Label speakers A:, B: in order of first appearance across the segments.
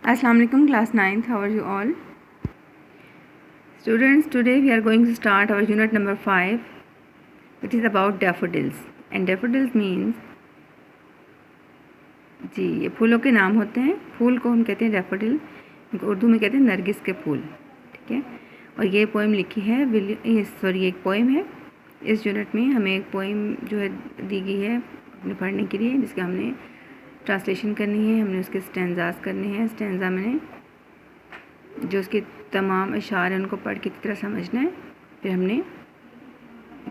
A: Assalamu alaikum, class 9th. How are you all? Students, today we are going to start our unit number 5, which is about daffodils. And daffodils means जी ये फूलों के नाम होते हैं। फूल को हम कहते हैं डैफोडिल, इनको उर्दू में कहते हैं नरगिस के फूल। ठीक है। और ये पोएम लिखी है एक पोएम है। इस यूनिट में हमें एक पोएम जो है दी गई है अपने पढ़ने के लिए, जिसका हमने ट्रांसलेशन करनी है। हमने उसके स्टैंजास करने हैं। स्टैंजा मैंने जो उसके तमाम अशार हैं उनको पढ़ के किस तरह समझना है। फिर हमने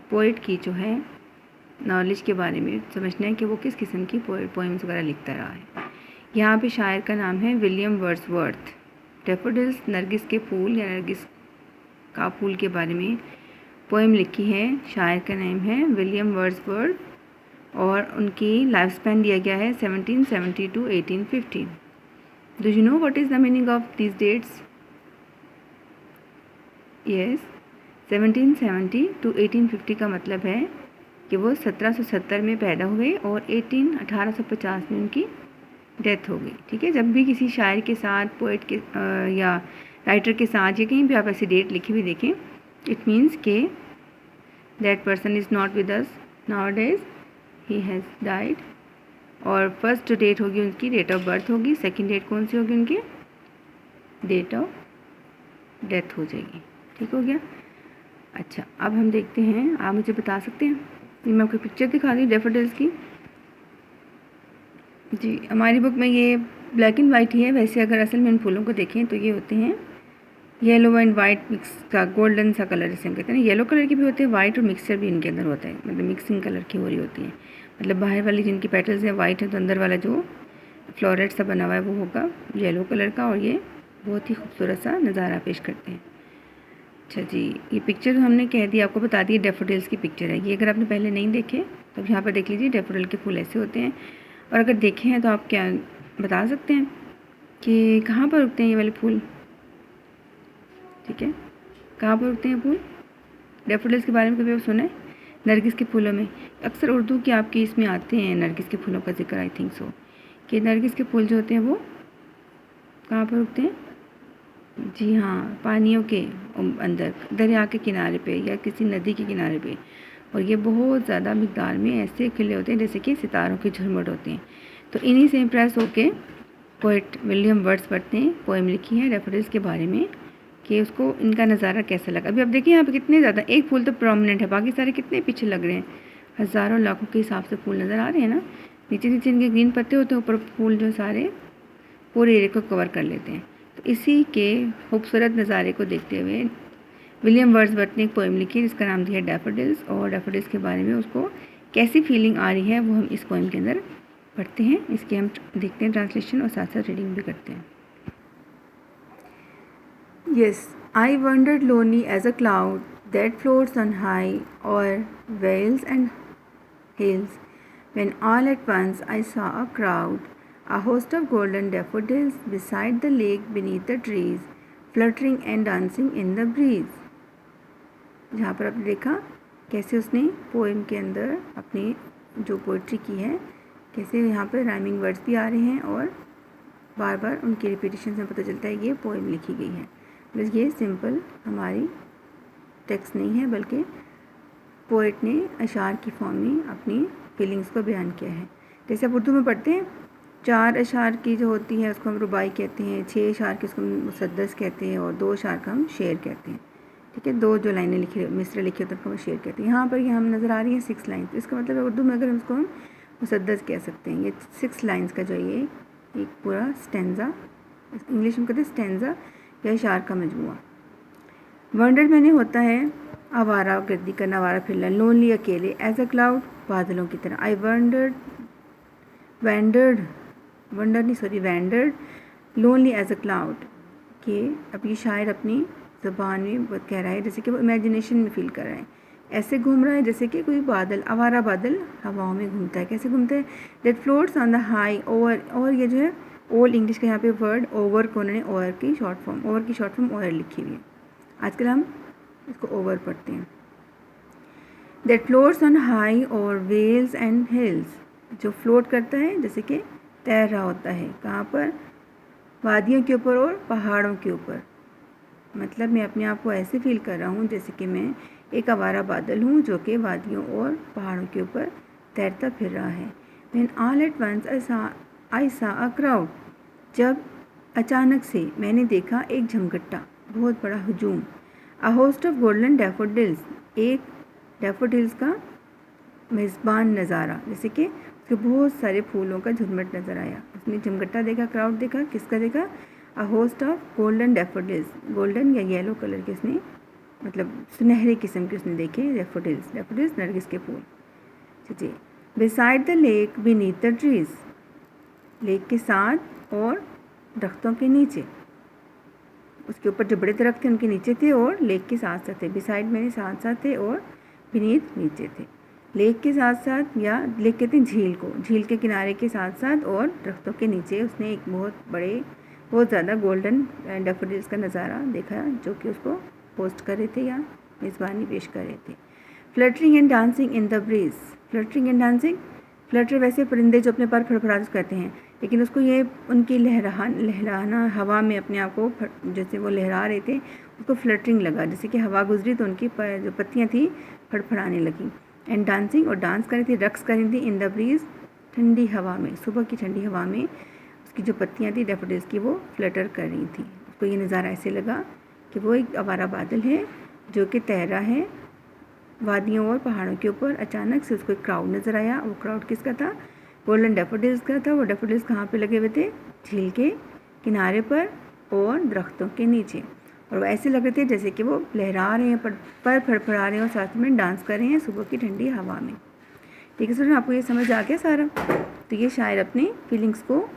A: पोइट की जो है नॉलेज के बारे में समझना है कि वो किस किस्म की पोएम्स वगैरह लिखता रहा है। यहाँ पे शायर का नाम है विलियम वर्ड्सवर्थ। डैफोडिल्स नरगिस के फूल या नरगिस का फूल के बारे में पोएम लिखी है। शायर का नाम है विलियम वर्ड्सवर्थ और उनकी लाइफ स्पैन दिया गया है 1770 to 1815। Do you know what is the meaning of this dates? Yes, 1770 to 1850 का मतलब है कि वो 1770 में पैदा हुए और 1850 में उनकी डेथ हो गई। ठीक है। जब भी किसी शायर के साथ, पोइट के या राइटर के साथ या कहीं भी आप ऐसी डेट लिखी हुई देखें, इट मीन्स के that person is not with us now days, he has died. और फर्स्ट डेट होगी उनकी, डेट ऑफ बर्थ होगी। सेकेंड डेट कौन सी होगी उनकी? डेट ऑफ डेथ हो जाएगी। ठीक हो गया। अच्छा, अब हम देखते हैं, आप मुझे बता सकते हैं, ये मैं आपको पिक्चर दिखा दी डैफोडिल्स की। जी, हमारी बुक में ये ब्लैक एंड वाइट ही है। वैसे अगर असल में इन फूलों को देखें तो ये होते हैं येलो एंड वाइट मिक्स का, गोल्डन सा कलर जिसे हम कहते हैं ना। येलो कलर के भी होते हैं, वाइट और मिक्सचर भी इनके अंदर होता है, मतलब मिक्सिंग कलर की हो रही होती है। मतलब बाहर वाली जिनकी पेटल्स है वाइट है, तो अंदर वाला जो फ्लोरेट सा बना हुआ है वो होगा येलो कलर का। और ये बहुत ही खूबसूरत सा नज़ारा पेश करते हैं। अच्छा जी, ये पिक्चर हमने कह दी, आपको बता दी डैफोडिल्स की पिक्चर है ये। अगर आपने पहले नहीं देखे तो यहाँ पर देख लीजिए, डैफोडिल के फूल ऐसे होते हैं। और अगर देखे हैं तो आप क्या बता सकते हैं कि कहाँ पर उगते हैं ये वाले फूल? ठीक है, कहाँ पर उगते हैं फूल? डैफोडिल्स के बारे में कभी आप सुना है? नरगिस के फूलों में अक्सर उर्दू की आपकी इसमें आते हैं नरगिस के फूलों का जिक्र, आई थिंक सो, कि नरगिस के फूल जो होते हैं वो कहाँ पर उगते हैं? जी हाँ, पानियों के अंदर, दरिया के किनारे पे या किसी नदी के किनारे पे। और ये बहुत ज़्यादा मिक़दार में ऐसे खिले होते हैं जैसे कि सितारों के झुरमुट होते हैं। तो इन्हीं से इम्प्रेस होके पोइट विलियम वर्ड्सवर्थ ने पोएम लिखी है डैफोडिल्स के बारे में, कि उसको इनका नज़ारा कैसा लगा। अभी आप देखिए यहाँ पे कितने ज़्यादा, एक फूल तो प्रोमिनेंट है, बाकी सारे कितने पीछे लग रहे हैं। हज़ारों लाखों के हिसाब से फूल नज़र आ रहे हैं ना। नीचे नीचे इनके ग्रीन पत्ते होते हैं, ऊपर फूल जो सारे पूरे एरिया को कवर कर लेते हैं। तो इसी के खूबसूरत नज़ारे को देखते हुए विलियम वर्ड्सवर्थ ने एक पोएम लिखी जिसका नाम दिया डैफोडिल्स। और डैफोडिल्स के बारे में उसको कैसी फीलिंग आ रही है वो हम इस पोएम के अंदर पढ़ते हैं। इसके हम देखते हैं ट्रांसलेशन और साथ साथ रीडिंग भी करते हैं। Yes, I wandered lonely as a cloud that floats on high o'er vales and hills, when all at once I saw a crowd, a host of golden daffodils beside the lake beneath the trees, fluttering and dancing in the breeze। जहाँ पर आपने देखा कैसे उसने poem के अंदर अपनी जो पोइट्री की है, कैसे यहाँ पर राइमिंग वर्ड्स भी आ रहे हैं और बार बार उनकी रिपीटेशन से पता चलता है ये पोएम लिखी गई है। बस ये सिंपल हमारी टेक्स्ट नहीं है, बल्कि पोइट ने अशार की फॉर्म में अपनी फीलिंग्स को बयान किया है। जैसे आप उर्दू में पढ़ते हैं, 4 अशार की जो होती है उसको हम रुबाई कहते हैं, 6 अशार की उसको हम मुसद्दस कहते हैं और 2 अशार का हम शेर कहते हैं। ठीक है, 2 जो लाइनें लिखी, मिसरे लिखे होते हैं उनको हम शेर कहते हैं। यहाँ पर ये हम नज़र आ रही है 6 लाइन, तो इसका मतलब है उर्दू में अगर हम इसको हम मुसद्दस कह सकते हैं। ये 6 लाइन्स का जो ये एक पूरा स्टैंजा, इंग्लिश में कहते हैं स्टैंजा या अशार का मजमूआ। वंडर मैंने होता है आवारा गर्दी करना, आवारा फिरना, लोनली अकेले, एज अ क्लाउड बादलों की तरह। I wondered wandered lonely as a cloud, कि अब ये शायर अपनी ज़बान में कह रहा है जैसे कि वो इमेजिनेशन में फील कर रहा है। ऐसे घूम रहा है जैसे कि कोई बादल, आवारा बादल हवाओं में घूमता है। कैसे घूमता है? That floats on the high over. और ये जो है ओल्ड इंग्लिश का यहाँ पे वर्ड ओवर को उन्होंने ओवर की शॉर्ट फॉर्म ओवर लिखी हुई है। आजकल हम इसको ओवर पढ़ते हैं। That floats on high o'er vales and hills, जो फ्लोट करता है जैसे कि तैर रहा होता है। कहाँ पर? वादियों के ऊपर और पहाड़ों के ऊपर। मतलब मैं अपने आप को ऐसे फील कर रहा हूँ जैसे कि मैं एक आवारा बादल हूँ जो कि वादियों और पहाड़ों के ऊपर तैरता फिर रहा है। When all at once I saw a crowd। जब अचानक से मैंने देखा एक झमघट्टा, बहुत बड़ा हुजूम। A host of golden daffodils। एक डैफोडिल्स का मेज़बान नज़ारा, जैसे कि उसके बहुत सारे फूलों का झुरमुट नज़र आया। उसने झमघट्टा देखा, क्राउड देखा, किसका देखा? A host of golden daffodils. Golden या येलो कलर के उसने, मतलब सुनहरे किस्म के उसने देखे डैफोडिल्स। डैफोडिल्स नरगिस के फूल। जी। Beside the lake beneath the trees. Lake के साथ और दरख्तों के नीचे। उसके ऊपर जो बड़े दरख्त थे उनके नीचे थे और लेक के साथ साथ थे। बिसाइड मेरे साथ साथ थे और बीनीथ नीचे थे। लेक के साथ साथ, या लेक कहते हैं झील को, झील के किनारे के साथ साथ और दरख्तों के नीचे उसने एक बहुत ज़्यादा गोल्डन डैफोडिल्स का नज़ारा देखा जो कि उसको पोस्ट कर रहे थे या मेज़बानी पेश कर रहे थे। Fluttering and dancing in the breeze. Fluttering and dancing, Flutter वैसे परिंदे जो अपने पर फड़फड़ाते कहते हैं, लेकिन उसको ये उनकी लहराना हवा में अपने आप को, जैसे वो लहरा रहे थे उसको फ्लटरिंग लगा, जैसे कि हवा गुजरी तो उनकी जो पत्तियाँ थी फड़फड़ाने लगी। एंड डांसिंग, और डांस कर रही थी, रक्स कर रही थी इन द ब्रीज, ठंडी हवा में, सुबह की ठंडी हवा में उसकी जो पत्तियाँ थी डैफोडिल्स की वो फ्लटर कर रही थी। उसको ये नज़ारा ऐसे लगा कि वो एक आवारा बादल है जो कि तैर रहा है वादियों और पहाड़ों के ऊपर। अचानक से उसको एक क्राउड नज़र आया। वो क्राउड किसका था? गोल्डन डैफोडिल्स का था। वो डैफोडिल्स कहाँ पे लगे हुए थे? झील के किनारे पर और दरख्तों के नीचे। और वो ऐसे लग रहे थे जैसे कि वो लहरा रहे हैं, पर फड़फड़ा रहे हैं और साथ में डांस कर रहे हैं सुबह की ठंडी हवा में। ठीक है स्टूडेंट, आपको ये समझ आ गया सारा? तो ये शायर अपनी फीलिंग्स को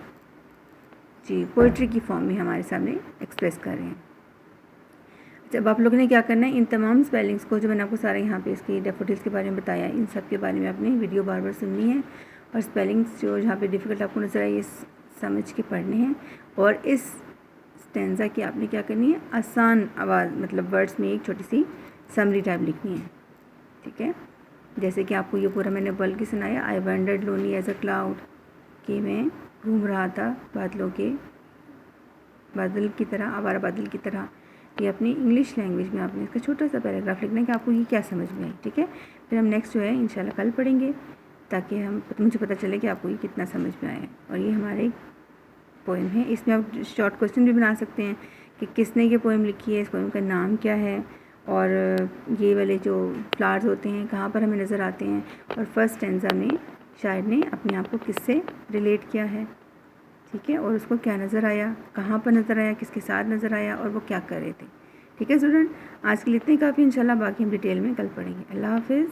A: जी पोइट्री की फॉर्म में हमारे सामने एक्सप्रेस कर रहे हैं। जब आप लोगों ने क्या करना है, इन तमाम स्पेलिंग्स को जो मैंने आपको सारे यहाँ पे इसकी डैफोडिल्स के बारे में बताया, इन सब के बारे में आपने वीडियो बार बार सुननी है और स्पेलिंग्स जो यहाँ पे डिफ़िकल्ट आपको नजर आए ये समझ के पढ़ने हैं। और इस स्टेंजा की आपने क्या करनी है, आसान आवाज़, मतलब वर्ड्स में एक छोटी सी समरी टाइप लिखनी है। ठीक है, जैसे कि आपको ये पूरा मैंने बोल के सुनाया, I wandered lonely as a cloud, कि मैं घूम रहा था बादल की तरह, आवारा बादल की तरह। ये अपनी इंग्लिश लैंग्वेज में आपने इसका छोटा सा पैराग्राफ लिखना है कि आपको ये क्या समझ में आई। ठीक है, फिर हम नेक्स्ट जो है इंशाल्लाह कल पढ़ेंगे ताकि मुझे पता चले कि आपको ये कितना समझ में आया। और ये हमारे पोएम है, इसमें आप शॉर्ट क्वेश्चन भी बना सकते हैं कि किसने ये पोएम लिखी है, इस पोएम का नाम क्या है, और ये वाले जो फ्लावर्स होते हैं कहाँ पर हमें नज़र आते हैं, और फर्स्ट स्टेंजा में शायर ने अपने आप को किससे रिलेट किया है। ठीक है, और उसको क्या नज़र आया, कहाँ पर नज़र आया, किसके साथ नज़र आया, और वो क्या कर रहे थे। ठीक है स्टूडेंट, आज के लिए इतने काफ़ी, इंशाल्लाह बाकी हम डिटेल में कल पढ़ेंगे। अल्लाह हाफिज़।